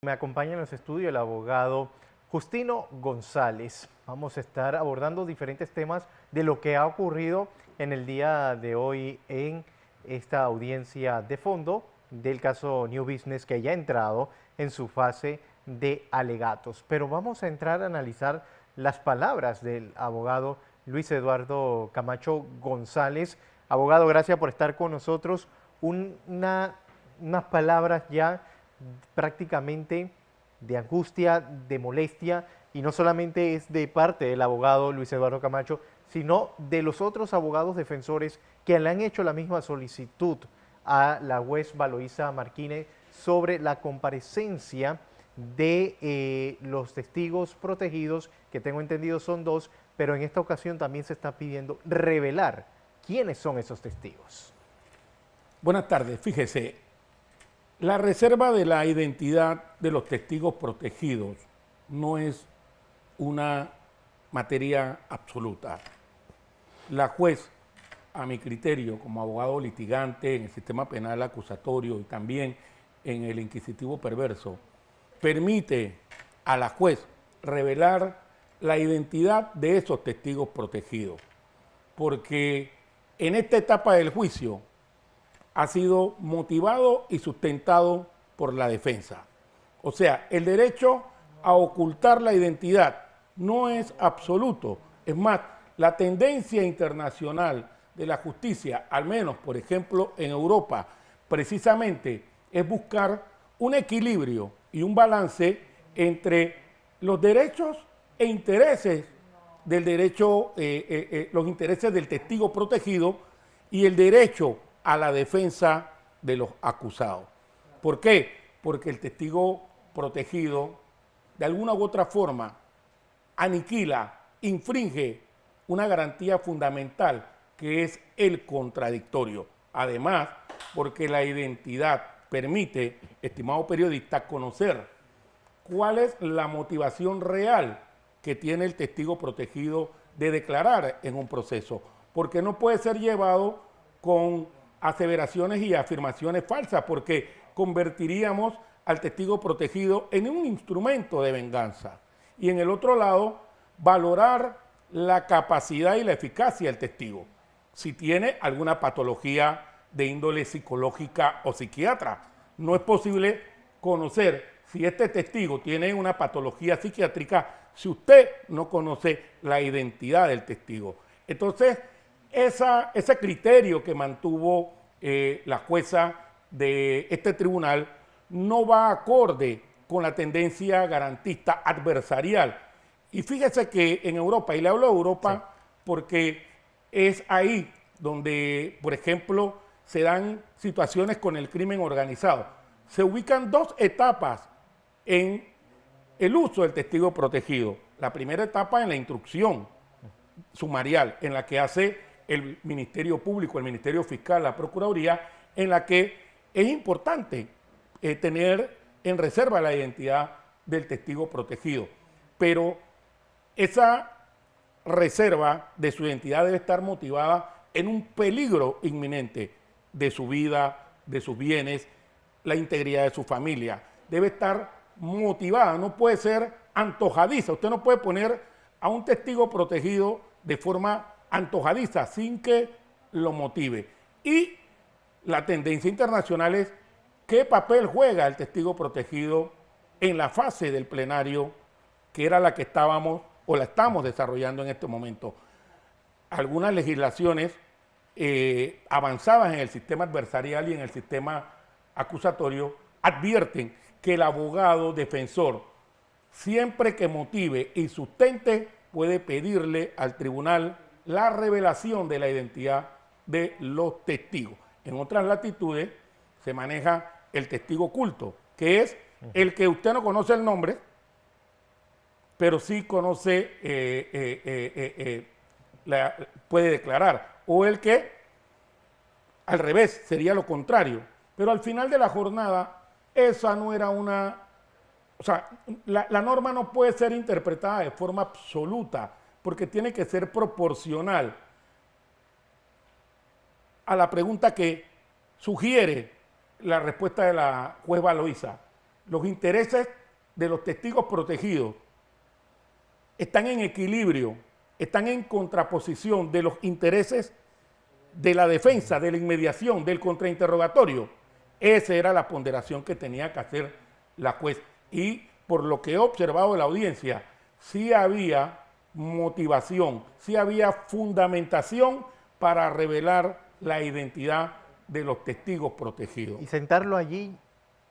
Me acompaña en los estudios el abogado Justino González. Vamos a estar abordando diferentes temas de lo que ha ocurrido en el día de hoy en esta audiencia de fondo del caso New Business, que ya ha entrado en su fase de alegatos. Pero vamos a entrar a analizar las palabras del abogado Luis Eduardo Camacho González. Abogado, gracias por estar con nosotros. Unas palabras ya prácticamente de angustia, de molestia, y no solamente es de parte del abogado Luis Eduardo Camacho, sino de los otros abogados defensores que le han hecho la misma solicitud a la juez Valoisa Marquine sobre la comparecencia de los testigos protegidos, que tengo entendido son dos, pero en esta ocasión también se está pidiendo revelar quiénes son esos testigos. Buenas tardes, fíjese. La reserva de la identidad de los testigos protegidos no es una materia absoluta. La juez, a mi criterio, como abogado litigante en el sistema penal acusatorio y también en el inquisitivo perverso, permite a la juez revelar la identidad de esos testigos protegidos, porque en esta etapa del juicio ha sido motivado y sustentado por la defensa. O sea, el derecho a ocultar la identidad no es absoluto. Es más, la tendencia internacional de la justicia, al menos, por ejemplo, en Europa, precisamente es buscar un equilibrio y un balance entre los derechos e intereses del derecho, los intereses del testigo protegido y el derecho a la defensa de los acusados. ¿Por qué? Porque el testigo protegido, de alguna u otra forma, aniquila, infringe una garantía fundamental que es el contradictorio. Además, porque la identidad permite, estimado periodista, conocer cuál es la motivación real que tiene el testigo protegido de declarar en un proceso, porque no puede ser llevado con aseveraciones y afirmaciones falsas, porque convertiríamos al testigo protegido en un instrumento de venganza. Y en el otro lado, valorar la capacidad y la eficacia del testigo, si tiene alguna patología de índole psicológica o psiquiatra. No es posible conocer si este testigo tiene una patología psiquiátrica si usted no conoce la identidad del testigo. Entonces, ese criterio que mantuvo la jueza de este tribunal no va acorde con la tendencia garantista adversarial. Y fíjese que en Europa, y le hablo de Europa porque es ahí donde, por ejemplo, se dan situaciones con el crimen organizado. Se ubican dos etapas en el uso del testigo protegido. La primera etapa en la instrucción sumarial, en la que hace el Ministerio Público, el Ministerio Fiscal, la Procuraduría, en la que es importante tener en reserva la identidad del testigo protegido. Pero esa reserva de su identidad debe estar motivada en un peligro inminente de su vida, de sus bienes, la integridad de su familia. Debe estar motivada, no puede ser antojadiza. Usted no puede poner a un testigo protegido de forma antojadiza sin que lo motive. Y la tendencia internacional es qué papel juega el testigo protegido en la fase del plenario, que era la que estábamos o la estamos desarrollando en este momento. Algunas legislaciones avanzadas en el sistema adversarial y en el sistema acusatorio advierten que el abogado defensor, siempre que motive y sustente, puede pedirle al tribunal la revelación de la identidad de los testigos. En otras latitudes se maneja el testigo oculto, que es el que usted no conoce el nombre, pero sí conoce, puede declarar, o el que, al revés, sería lo contrario. Pero al final de la jornada, esa no era una... O sea, la norma no puede ser interpretada de forma absoluta, porque tiene que ser proporcional a la pregunta que sugiere la respuesta de la juez Valoisa. los intereses de los testigos protegidos están en equilibrio, están en contraposición de los intereses de la defensa, de la inmediación, del contrainterrogatorio. Esa era la ponderación que tenía que hacer la juez. Y por lo que he observado de la audiencia, sí había motivación, sí había fundamentación para revelar la identidad de los testigos protegidos. Y sentarlo allí,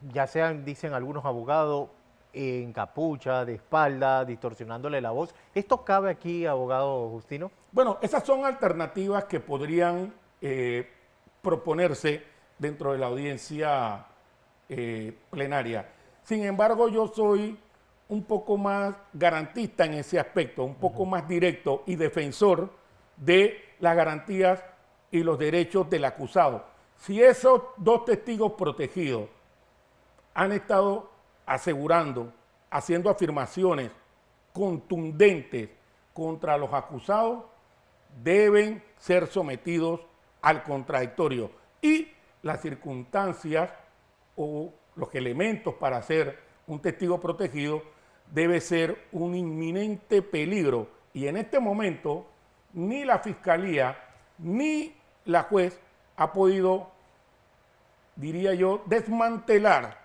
ya sean, dicen algunos abogados, en capucha, de espalda, distorsionándole la voz. ¿Esto cabe aquí, abogado Justino? Bueno, esas son alternativas que podrían proponerse dentro de la audiencia plenaria. Sin embargo, yo soy un poco más garantista en ese aspecto, un poco más directo y defensor de las garantías y los derechos del acusado. Si esos dos testigos protegidos han estado asegurando, haciendo afirmaciones contundentes contra los acusados, deben ser sometidos al contradictorio. Y las circunstancias o los elementos para ser un testigo protegido debe ser un inminente peligro. Y en este momento, ni la Fiscalía ni la juez ha podido, diría yo, desmantelar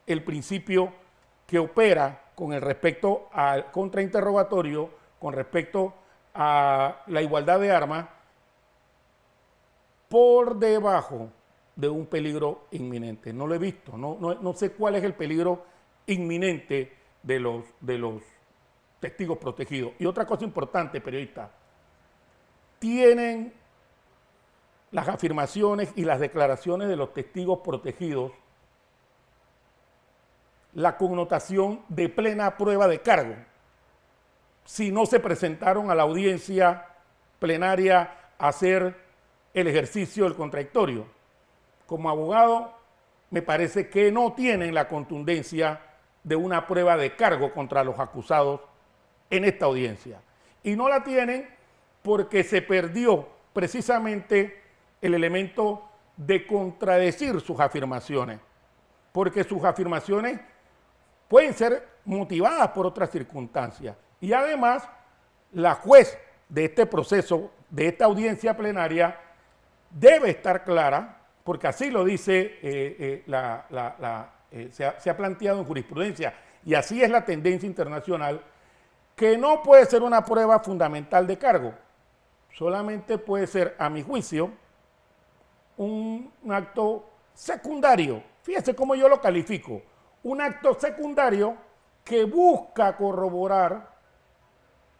el principio que opera con el respecto al contrainterrogatorio, con respecto a la igualdad de armas, por debajo de un peligro inminente. No lo he visto, no sé cuál es el peligro inminente de los testigos protegidos. Y otra cosa importante, periodista, tienen las afirmaciones y las declaraciones de los testigos protegidos la connotación de plena prueba de cargo si no se presentaron a la audiencia plenaria a hacer el ejercicio del contradictorio. Como abogado, me parece que no tienen la contundencia de una prueba de cargo contra los acusados en esta audiencia. Y no la tienen porque se perdió precisamente el elemento de contradecir sus afirmaciones, porque sus afirmaciones pueden ser motivadas por otras circunstancias. Y además, la juez de este proceso, de esta audiencia plenaria, debe estar clara, porque así lo dice, se ha planteado en jurisprudencia, y así es la tendencia internacional, que no puede ser una prueba fundamental de cargo. Solamente puede ser, a mi juicio, un acto secundario. Fíjese cómo yo lo califico. Un acto secundario que busca corroborar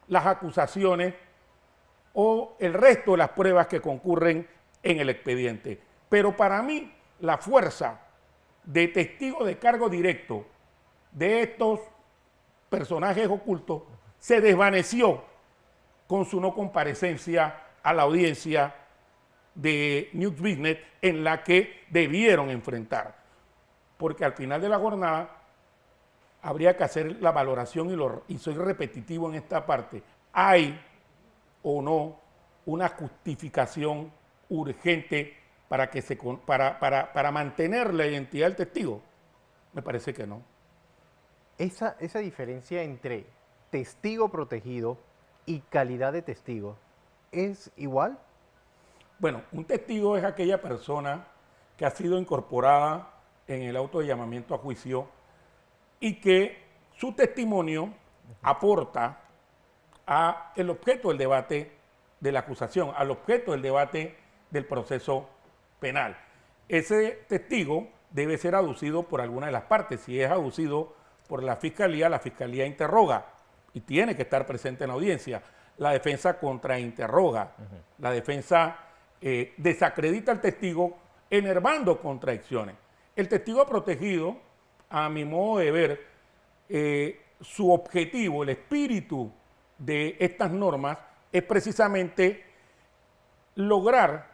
las acusaciones o el resto de las pruebas que concurren en el expediente. Pero para mí, la fuerza de testigo de cargo directo de estos personajes ocultos se desvaneció con su no comparecencia a la audiencia de News Business en la que debieron enfrentar. Porque al final de la jornada habría que hacer la valoración y soy repetitivo en esta parte. ¿Hay o no una justificación urgente para mantener la identidad del testigo? Me parece que no. Esa diferencia entre testigo protegido y calidad de testigo, ¿es igual? Bueno, un testigo es aquella persona que ha sido incorporada en el auto de llamamiento a juicio y que su testimonio aporta al objeto del debate de la acusación, al objeto del debate del proceso penal. Ese testigo debe ser aducido por alguna de las partes. Si es aducido por la fiscalía interroga y tiene que estar presente en la audiencia. La defensa contrainterroga, la defensa desacredita al testigo enervando contradicciones. El testigo protegido, a mi modo de ver, su objetivo, el espíritu de estas normas es precisamente lograr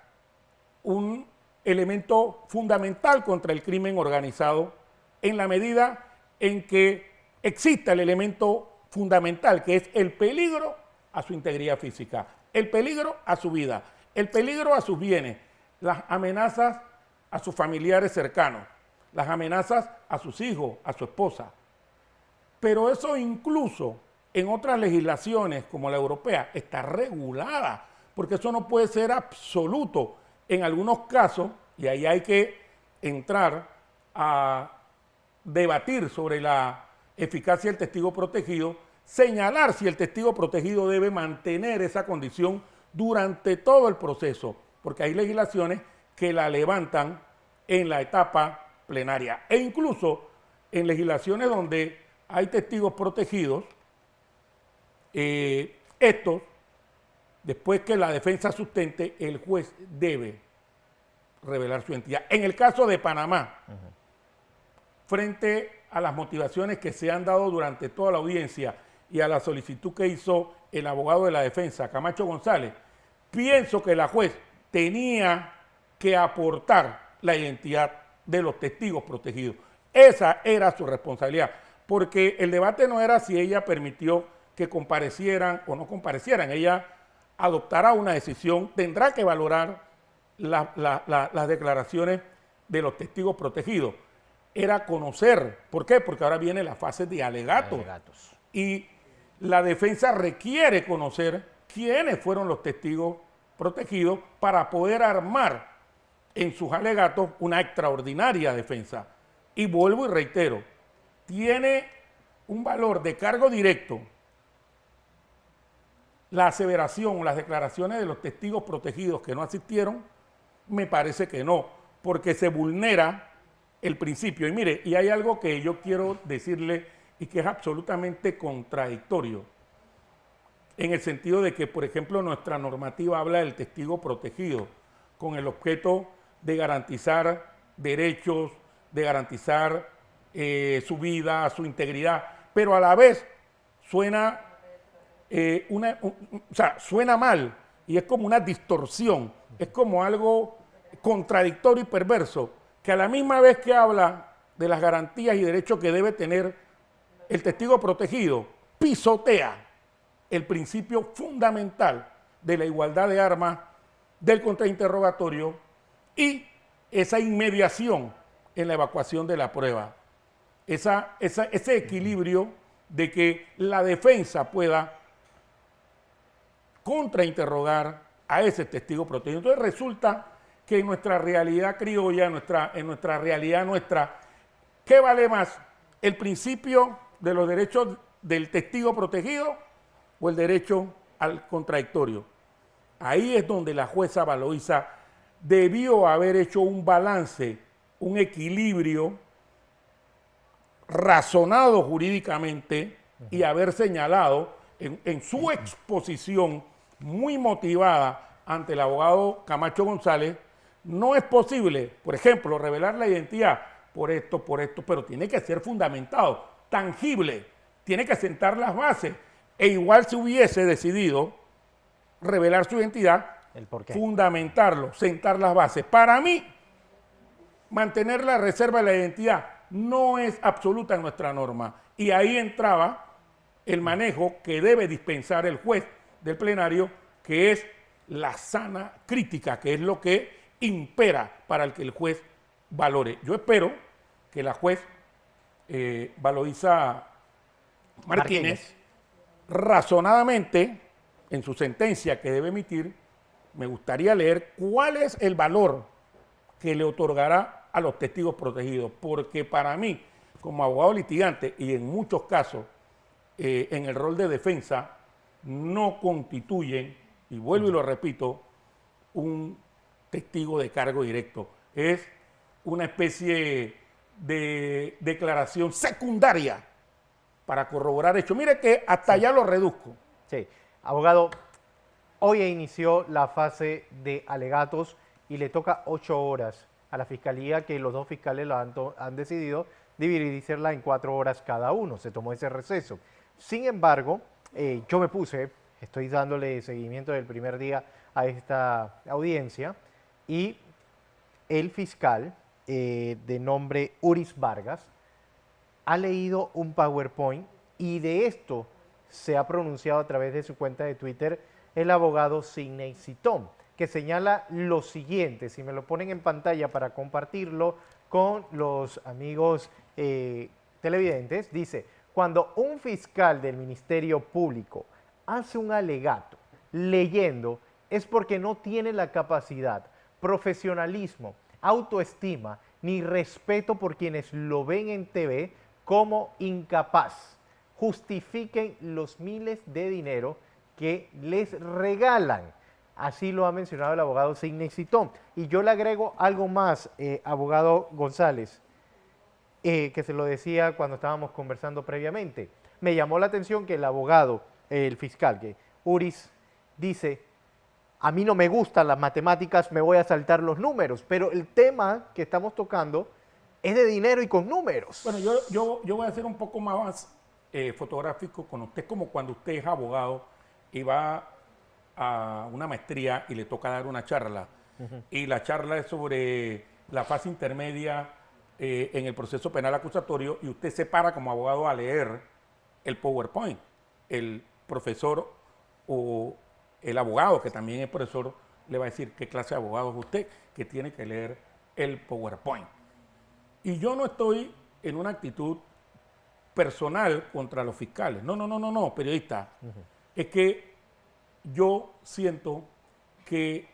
un elemento fundamental contra el crimen organizado en la medida en que exista el elemento fundamental, que es el peligro a su integridad física, el peligro a su vida, el peligro a sus bienes, las amenazas a sus familiares cercanos, las amenazas a sus hijos, a su esposa. Pero eso incluso en otras legislaciones como la europea está regulada, porque eso no puede ser absoluto. En algunos casos, y ahí hay que entrar a debatir sobre la eficacia del testigo protegido, señalar si el testigo protegido debe mantener esa condición durante todo el proceso, porque hay legislaciones que la levantan en la etapa plenaria. E incluso en legislaciones donde hay testigos protegidos, estos, después que la defensa sustente, el juez debe revelar su identidad. En el caso de Panamá, frente a las motivaciones que se han dado durante toda la audiencia y a la solicitud que hizo el abogado de la defensa, Camacho González, pienso que la juez tenía que aportar la identidad de los testigos protegidos. Esa era su responsabilidad, porque el debate no era si ella permitió que comparecieran o no comparecieran. Ella adoptará una decisión, tendrá que valorar las declaraciones de los testigos protegidos. Era conocer, ¿por qué? Porque ahora viene la fase de alegatos. Y la defensa requiere conocer quiénes fueron los testigos protegidos para poder armar en sus alegatos una extraordinaria defensa. Y vuelvo y reitero, tiene un valor de cargo directo la aseveración o las declaraciones de los testigos protegidos que no asistieron. Me parece que no, porque se vulnera el principio. Y mire, y hay algo que yo quiero decirle y que es absolutamente contradictorio, en el sentido de que, por ejemplo, nuestra normativa habla del testigo protegido con el objeto de garantizar derechos, de garantizar su vida, su integridad, pero a la vez suena, suena mal y es como una distorsión, es como algo contradictorio y perverso, que a la misma vez que habla de las garantías y derechos que debe tener el testigo protegido, pisotea el principio fundamental de la igualdad de armas, del contrainterrogatorio y esa inmediación en la evacuación de la prueba. Ese equilibrio de que la defensa pueda contrainterrogar a ese testigo protegido. Entonces resulta que en nuestra realidad criolla, en nuestra realidad nuestra, ¿qué vale más? ¿El principio de los derechos del testigo protegido o el derecho al contradictorio? Ahí es donde la jueza Valoisa debió haber hecho un balance, un equilibrio razonado jurídicamente y haber señalado en su exposición muy motivada ante el abogado Camacho González, no es posible, por ejemplo, revelar la identidad por esto, pero tiene que ser fundamentado, tangible, tiene que sentar las bases. E igual si hubiese decidido revelar su identidad, fundamentarlo, sentar las bases. Para mí, mantener la reserva de la identidad no es absoluta en nuestra norma. Y ahí entraba el manejo que debe dispensar el juez del plenario, que es la sana crítica, que es lo que impera para el que el juez valore. Yo espero que la juez Valoisa Martínez razonadamente en su sentencia que debe emitir, me gustaría leer cuál es el valor que le otorgará a los testigos protegidos, porque para mí, como abogado litigante y en muchos casos en el rol de defensa, no constituyen, y vuelvo y lo repito, un testigo de cargo directo. Es una especie de declaración secundaria para corroborar hechos. Mire que hasta allá lo reduzco. Sí, abogado, hoy inició la fase de alegatos y le toca 8 horas a la fiscalía, que los dos fiscales han decidido dividirla en 4 horas cada uno. Se tomó ese receso. Sin embargo, yo estoy dándole seguimiento del primer día a esta audiencia y el fiscal de nombre Uris Vargas ha leído un PowerPoint y de esto se ha pronunciado a través de su cuenta de Twitter el abogado Sidney Citón, que señala lo siguiente. Si me lo ponen en pantalla para compartirlo, con los amigos televidentes. Dice, cuando un fiscal del Ministerio Público hace un alegato leyendo, es porque no tiene la capacidad, profesionalismo, autoestima, ni respeto por quienes lo ven en TV como incapaz. Justifiquen los miles de dinero que les regalan. Así lo ha mencionado el abogado Sidney Citón. Y yo le agrego algo más, abogado González, que se lo decía cuando estábamos conversando previamente. Me llamó la atención que el abogado, el fiscal, que Uris, dice, a mí no me gustan las matemáticas, me voy a saltar los números, pero el tema que estamos tocando es de dinero y con números. Bueno, yo voy a ser un poco más fotográfico con usted, como cuando usted es abogado y va a una maestría y le toca dar una charla. Y la charla es sobre la fase intermedia en el proceso penal acusatorio y usted se para como abogado a leer el PowerPoint. El profesor o el abogado, que también es profesor, le va a decir qué clase de abogado es usted, que tiene que leer el PowerPoint. Y yo no estoy en una actitud personal contra los fiscales. No, periodista. Es que yo siento que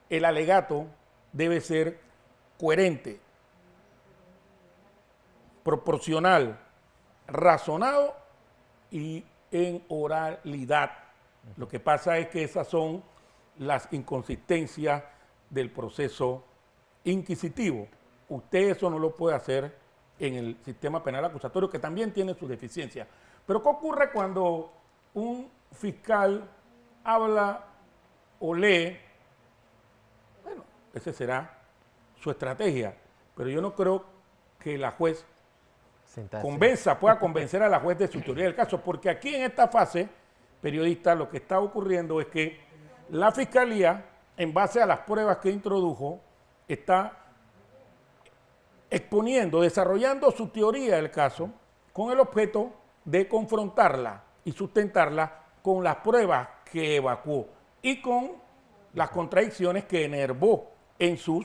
el alegato debe ser coherente, proporcional, razonado y en oralidad. Lo que pasa es que esas son las inconsistencias del proceso inquisitivo. Usted eso no lo puede hacer en el sistema penal acusatorio, que también tiene sus deficiencias. Pero ¿qué ocurre cuando un fiscal habla o lee? Bueno, esa será su estrategia, pero yo no creo que la juez pueda convencer a la juez de su teoría del caso, porque aquí en esta fase, periodista, lo que está ocurriendo es que la fiscalía, en base a las pruebas que introdujo, está exponiendo, desarrollando su teoría del caso con el objeto de confrontarla y sustentarla con las pruebas que evacuó y con las contradicciones que enervó en sus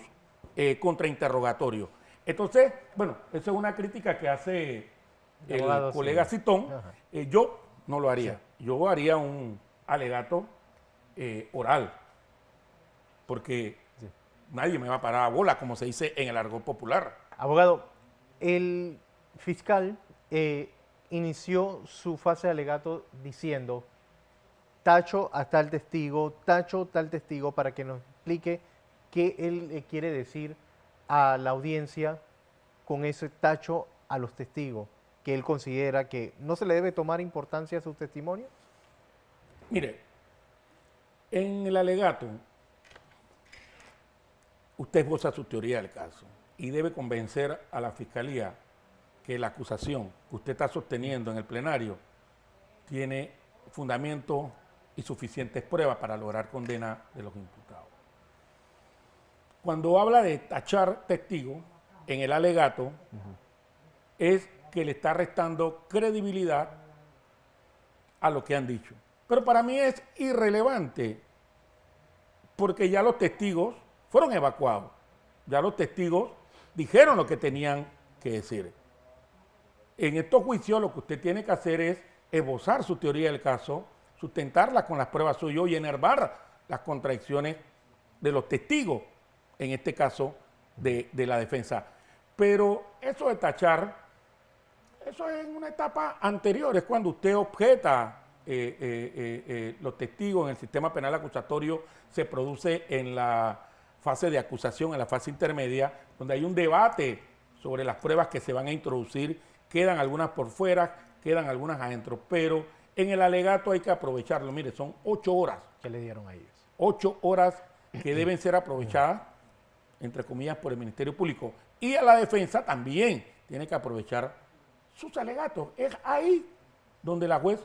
contrainterrogatorios. Entonces, bueno, eso es una crítica que hace el colega Citón. Yo no lo haría. Sí. Yo haría un alegato oral, porque nadie me va a parar a bola, como se dice en el argot popular. Abogado, el fiscal inició su fase de alegato diciendo, tacho a tal testigo, tacho tal testigo, para que nos explique qué él quiere decir a la audiencia con ese tacho a los testigos, que él considera que no se le debe tomar importancia a sus testimonios. Mire, en el alegato, usted esboza su teoría del caso y debe convencer a la fiscalía que la acusación que usted está sosteniendo en el plenario tiene fundamento y suficientes pruebas para lograr condena de los imputados. Cuando habla de tachar testigos en el alegato, es que le está restando credibilidad a lo que han dicho. Pero para mí es irrelevante, porque ya los testigos fueron evacuados. Ya los testigos dijeron lo que tenían que decir. En estos juicios lo que usted tiene que hacer es esbozar su teoría del caso, sustentarla con las pruebas suyas y enervar las contradicciones de los testigos, en este caso de la defensa. Pero eso de tachar, eso es en una etapa anterior, es cuando usted objeta los testigos en el sistema penal acusatorio, se produce en la fase de acusación, en la fase intermedia, donde hay un debate sobre las pruebas que se van a introducir, quedan algunas por fuera, quedan algunas adentro, pero en el alegato hay que aprovecharlo. Mire, son 8 horas. ¿Qué le dieron a ellos? 8 horas que deben ser aprovechadas, entre comillas, por el Ministerio Público. Y a la defensa también tiene que aprovechar sus alegatos. Es ahí donde la juez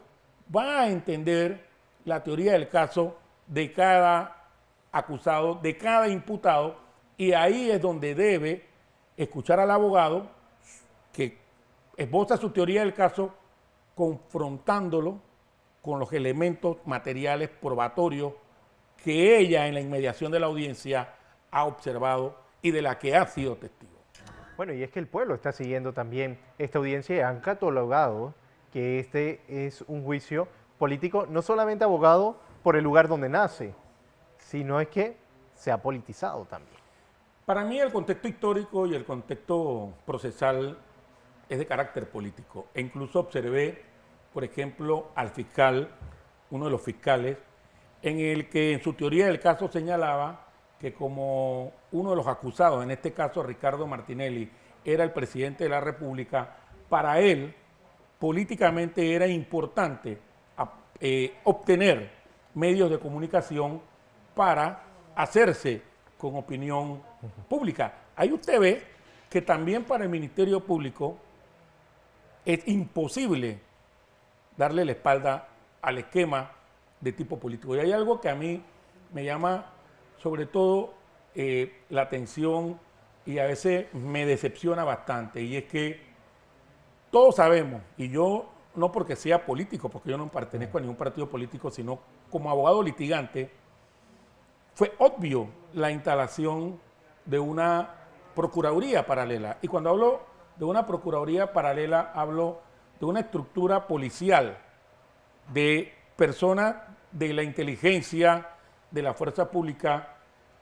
va a entender la teoría del caso de cada acusado, de cada imputado, y ahí es donde debe escuchar al abogado que esboza su teoría del caso confrontándolo con los elementos materiales probatorios que ella en la inmediación de la audiencia ha observado y de la que ha sido testigo. Bueno, y es que el pueblo está siguiendo también esta audiencia y han catalogado que este es un juicio político, no solamente abogado por el lugar donde nace, sino es que se ha politizado también. Para mí el contexto histórico y el contexto procesal es de carácter político. E incluso observé, por ejemplo, al fiscal, uno de los fiscales, en el que en su teoría del caso señalaba que como uno de los acusados, en este caso Ricardo Martinelli, era el presidente de la República, para él políticamente era importante obtener medios de comunicación para hacerse con opinión pública. Ahí usted ve que también para el Ministerio Público es imposible darle la espalda al esquema de tipo político. Y hay algo que a mí me llama sobre todo la atención y a veces me decepciona bastante, y es que todos sabemos, y yo no porque sea político, porque yo no pertenezco a ningún partido político, sino como abogado litigante, fue obvio la instalación de una procuraduría paralela. Y cuando hablo de una procuraduría paralela, hablo de una estructura policial de personas de la inteligencia, de la fuerza pública,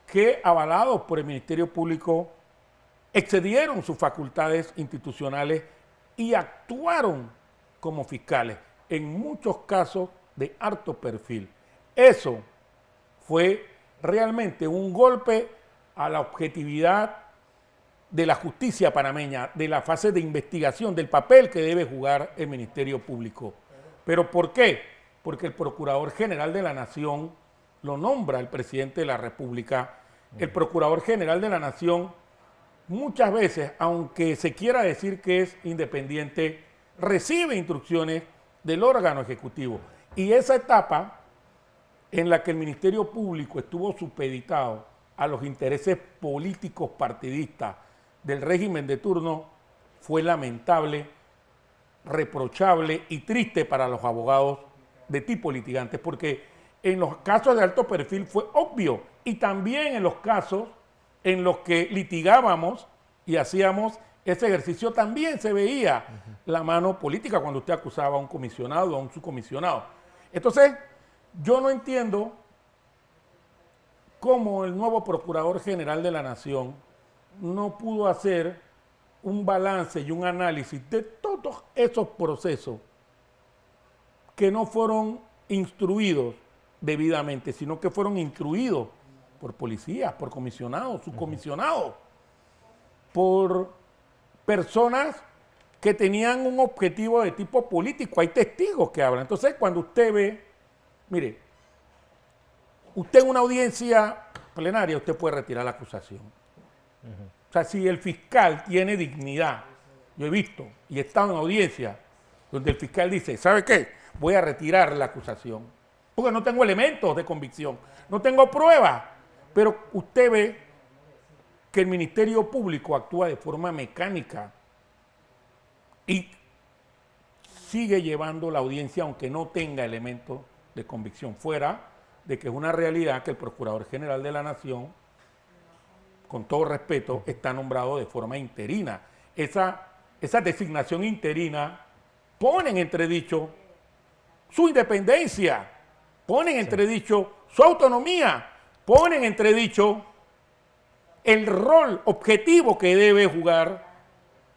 que avalados por el Ministerio Público excedieron sus facultades institucionales y actuaron como fiscales, en muchos casos de alto perfil. Eso fue realmente un golpe a la objetividad de la justicia panameña, de la fase de investigación, del papel que debe jugar el Ministerio Público. ¿Pero por qué? Porque el Procurador General de la Nación lo nombra el presidente de la República. El Procurador General de la Nación muchas veces, aunque se quiera decir que es independiente, recibe instrucciones del órgano ejecutivo. Y esa etapa en la que el Ministerio Público estuvo supeditado a los intereses políticos partidistas del régimen de turno fue lamentable, reprochable y triste para los abogados de tipo litigantes, porque en los casos de alto perfil fue obvio, y también en los casos en los que litigábamos y hacíamos ese ejercicio también se veía la mano política cuando usted acusaba a un comisionado o a un subcomisionado. Entonces, yo no entiendo cómo el nuevo Procurador General de la Nación no pudo hacer un balance y un análisis de todos esos procesos que no fueron instruidos debidamente, sino que fueron instruidos por policías, por comisionados, subcomisionados, por personas que tenían un objetivo de tipo político. Hay testigos que hablan. Entonces, cuando usted ve, mire, usted en una audiencia plenaria, usted puede retirar la acusación. O sea, si el fiscal tiene dignidad, yo he visto y he estado en audiencia donde el fiscal dice, ¿sabe qué? Voy a retirar la acusación, porque no tengo elementos de convicción, no tengo pruebas. Pero usted ve que el Ministerio Público actúa de forma mecánica y sigue llevando la audiencia aunque no tenga elementos de convicción, fuera de que es una realidad que el Procurador General de la Nación, con todo respeto, está nombrado de forma interina. Esa designación interina pone en entredicho su independencia, pone en entredicho su autonomía, pone en entredicho el rol objetivo que debe jugar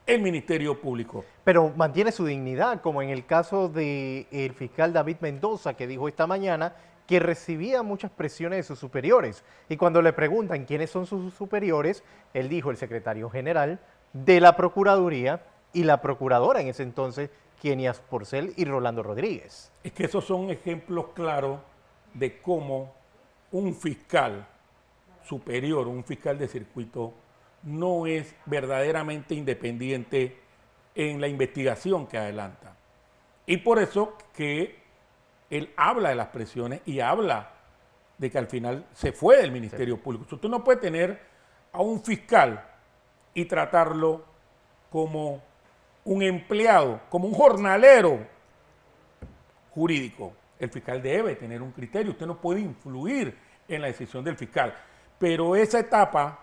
el Ministerio Público. Pero mantiene su dignidad, como en el caso del fiscal David Mendoza, que dijo esta mañana que recibía muchas presiones de sus superiores. Y cuando le preguntan quiénes son sus superiores, él dijo el secretario general de la Procuraduría y la procuradora en ese entonces, Kenia Porcel y Rolando Rodríguez. Es que esos son ejemplos claros de cómo un fiscal superior, un fiscal de circuito, no es verdaderamente independiente en la investigación que adelanta. Y por eso que él habla de las presiones y habla de que al final se fue del Ministerio Público. Usted no puede tener a un fiscal y tratarlo como un empleado, como un jornalero jurídico. El fiscal debe tener un criterio, usted no puede influir en la decisión del fiscal. Pero esa etapa,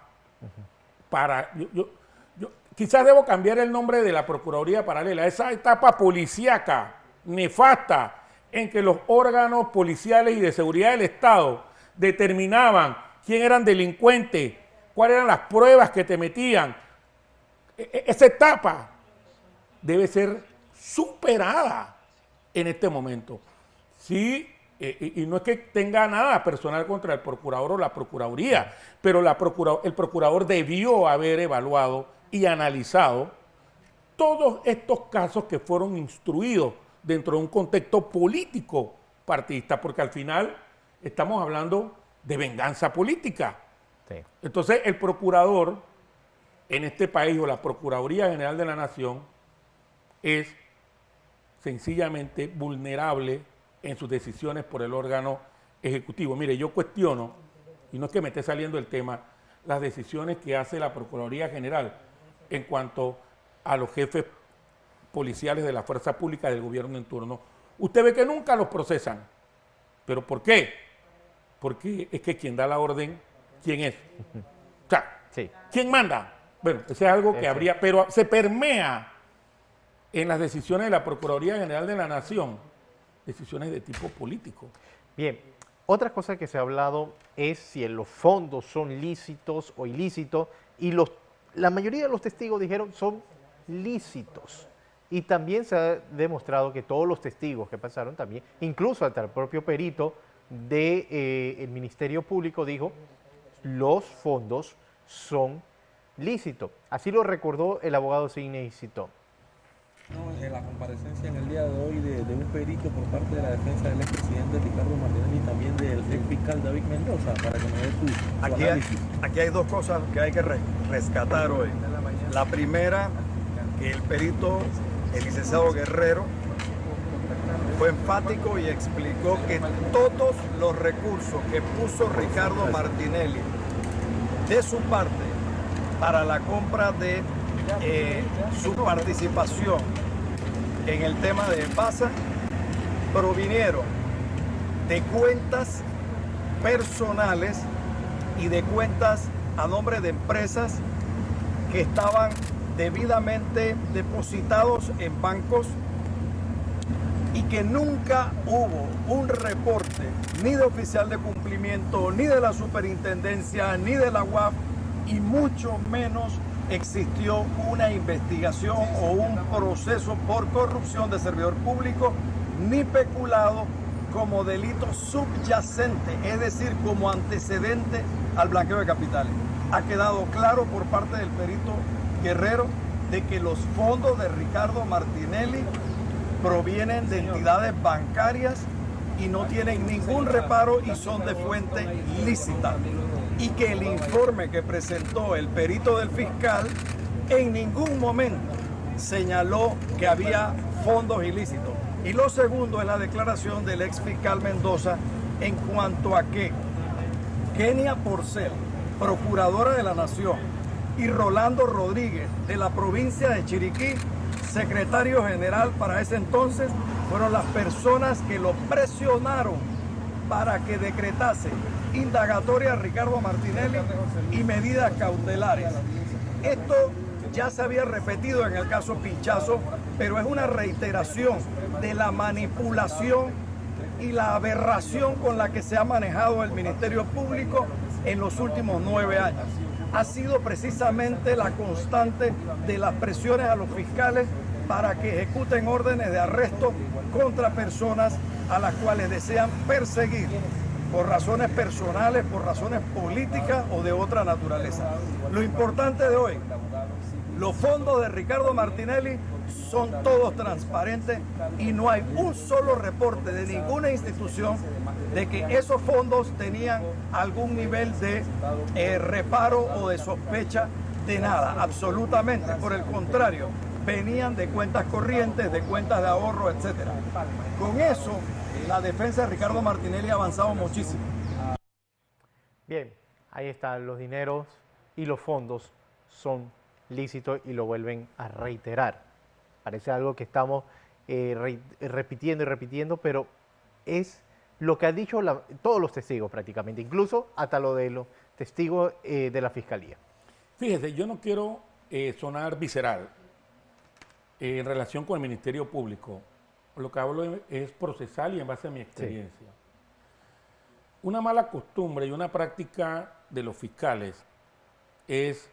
quizás debo cambiar el nombre de la Procuraduría Paralela, esa etapa policíaca, nefasta, en que los órganos policiales y de seguridad del Estado determinaban quién eran delincuentes, cuáles eran las pruebas que te metían. Esa etapa debe ser superada en este momento. Sí, y no es que tenga nada personal contra el procurador o la procuraduría, pero el procurador debió haber evaluado y analizado todos estos casos que fueron instruidos dentro de un contexto político partidista, porque al final estamos hablando de venganza política. Sí. Entonces, el procurador en este país o la Procuraduría General de la Nación es sencillamente vulnerable en sus decisiones por el órgano ejecutivo. Mire, yo cuestiono, y no es que me esté saliendo el tema, las decisiones que hace la Procuraduría General en cuanto a los jefes policiales de la fuerza pública del gobierno en turno. Usted ve que nunca los procesan. ¿Pero por qué? Porque es que quien da la orden, ¿quién es? O sea, Sí. ¿quién manda? Bueno, eso es algo que habría, pero se permea en las decisiones de la Procuraduría General de la Nación, decisiones de tipo político. Bien, otra cosa que se ha hablado es si los fondos son lícitos o ilícitos, y la mayoría de los testigos dijeron son lícitos. Y también se ha demostrado que todos los testigos que pasaron también, incluso hasta el propio perito del Ministerio Público dijo, los fondos son lícitos. Así lo recordó el abogado Sidney Citó. No, en la comparecencia en el día de hoy de un perito por parte de la defensa del expresidente Ricardo Martinelli y también del ex fiscal David Mendoza, para que me dé su análisis. Aquí hay dos cosas que hay que rescatar hoy. La primera, que el perito, el licenciado Guerrero, fue enfático y explicó que todos los recursos que puso Ricardo Martinelli de su parte para la compra de su participación en el tema de PASA provinieron de cuentas personales y de cuentas a nombre de empresas que estaban debidamente depositados en bancos y que nunca hubo un reporte ni de oficial de cumplimiento, ni de la superintendencia, ni de la UAF, y mucho menos existió una investigación o un proceso por corrupción de servidor público, ni peculado como delito subyacente, es decir, como antecedente al blanqueo de capitales. Ha quedado claro por parte del perito Guerrero de que los fondos de Ricardo Martinelli provienen de entidades bancarias y no tienen ningún reparo y son de fuente lícita. Y que el informe que presentó el perito del fiscal en ningún momento señaló que había fondos ilícitos. Y lo segundo es la declaración del ex fiscal Mendoza en cuanto a que Kenia Porcel, procuradora de la Nación, y Rolando Rodríguez, de la provincia de Chiriquí, secretario general para ese entonces, fueron las personas que lo presionaron para que decretase indagatoria a Ricardo Martinelli y medidas cautelares. Esto ya se había repetido en el caso Pinchazo, pero es una reiteración de la manipulación y la aberración con la que se ha manejado el Ministerio Público en los últimos 9 años. Ha sido precisamente la constante de las presiones a los fiscales para que ejecuten órdenes de arresto contra personas a las cuales desean perseguir por razones personales, por razones políticas o de otra naturaleza. Lo importante de hoy, los fondos de Ricardo Martinelli son todos transparentes y no hay un solo reporte de ninguna institución de que esos fondos tenían algún nivel de reparo o de sospecha de nada, absolutamente. Por el contrario, venían de cuentas corrientes, de cuentas de ahorro, etc. Con eso, la defensa de Ricardo Martinelli ha avanzado muchísimo. Bien, ahí están los dineros y los fondos son lícitos y lo vuelven a reiterar. Parece algo que estamos repitiendo y repitiendo, pero es lo que han dicho todos los testigos prácticamente, incluso hasta lo de los testigos de la Fiscalía. Fíjese, yo no quiero sonar visceral en relación con el Ministerio Público. Lo que hablo es procesal y en base a mi experiencia. Una mala costumbre y una práctica de los fiscales es,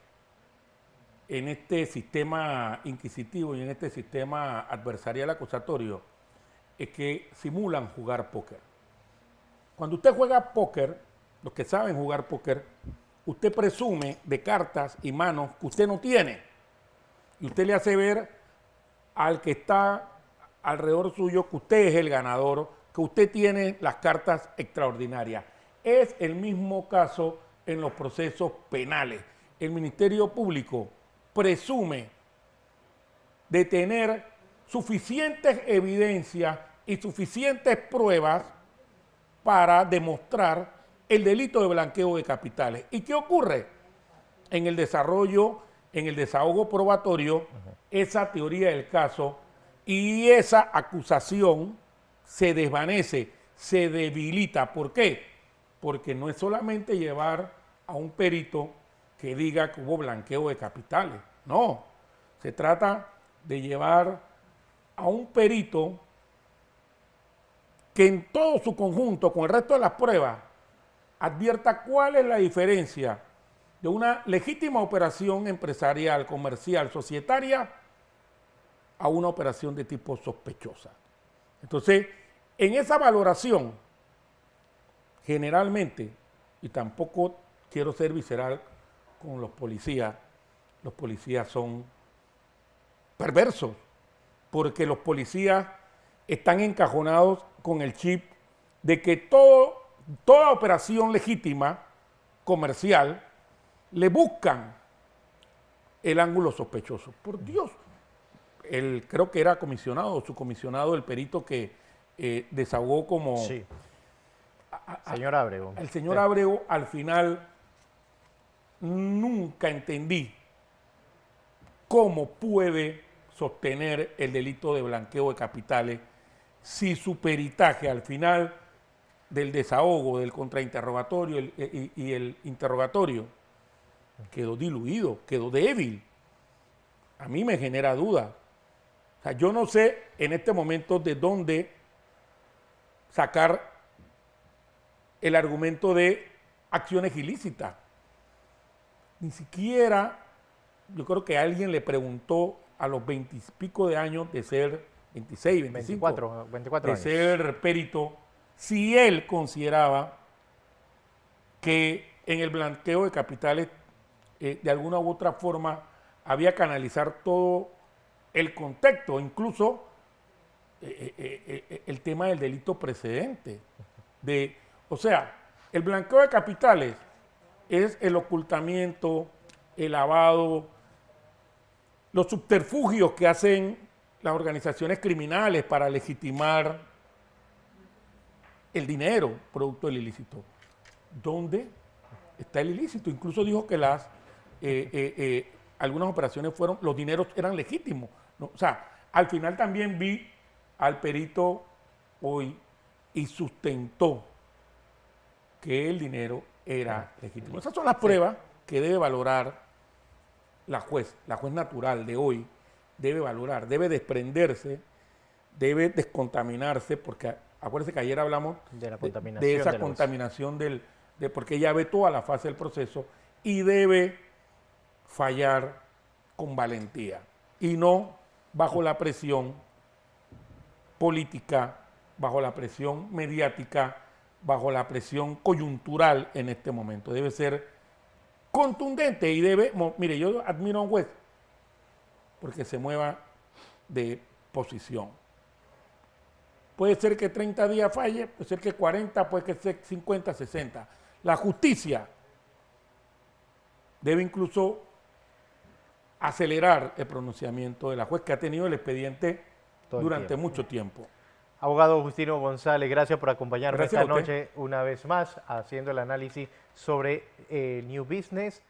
en este sistema inquisitivo y en este sistema adversarial acusatorio, es que simulan jugar póker. Cuando usted juega póker, los que saben jugar póker, usted presume de cartas y manos que usted no tiene. Y usted le hace ver al que está alrededor suyo que usted es el ganador, que usted tiene las cartas extraordinarias. Es el mismo caso en los procesos penales. El Ministerio Público presume de tener suficientes evidencias y suficientes pruebas para demostrar el delito de blanqueo de capitales. ¿Y qué ocurre? En el desarrollo, en el desahogo probatorio, esa teoría del caso y esa acusación se desvanece, se debilita. ¿Por qué? Porque no es solamente llevar a un perito que diga que hubo blanqueo de capitales. No, se trata de llevar a un perito que en todo su conjunto, con el resto de las pruebas, advierta cuál es la diferencia de una legítima operación empresarial, comercial, societaria, a una operación de tipo sospechosa. Entonces, en esa valoración, generalmente, y tampoco quiero ser visceral con los policías son perversos, porque los policías están encajonados con el chip de que toda operación legítima, comercial, le buscan el ángulo sospechoso. Por Dios, creo que era comisionado o subcomisionado el perito que desahogó como... Sí. Señor Ábrego. El señor Ábrego, al final, nunca entendí cómo puede sostener el delito de blanqueo de capitales si su peritaje al final del desahogo, del contrainterrogatorio y el interrogatorio quedó diluido, quedó débil. A mí me genera duda. O sea, yo no sé en este momento de dónde sacar el argumento de acciones ilícitas. Ni siquiera, yo creo que alguien le preguntó a los 20 y pico de años de ser, 26, 25, 24 de años. ser perito, si él consideraba que en el blanqueo de capitales, de alguna u otra forma, había que analizar todo el contexto, incluso el tema del delito precedente. O sea, el blanqueo de capitales es el ocultamiento, el lavado, los subterfugios que hacen las organizaciones criminales para legitimar el dinero producto del ilícito. ¿Dónde está el ilícito? Incluso dijo que algunas operaciones los dineros eran legítimos, ¿no? O sea, al final también vi al perito hoy y sustentó que el dinero era legítimo. Esas son las pruebas que debe valorar la juez natural de hoy, debe valorar, debe desprenderse, debe descontaminarse, porque acuérdense que ayer hablamos de la contaminación de esa de contaminación porque ella ve toda la fase del proceso y debe fallar con valentía y no bajo la presión política, bajo la presión mediática, bajo la presión coyuntural en este momento. Debe ser contundente y debe... Mire, yo admiro a un juez porque se mueva de posición. Puede ser que 30 días falle, puede ser que 40, puede ser 50, 60. La justicia debe incluso acelerar el pronunciamiento de la juez que ha tenido el expediente durante mucho tiempo. Abogado Justino González, gracias por acompañarnos Gracias esta noche una vez más haciendo el análisis sobre New Business.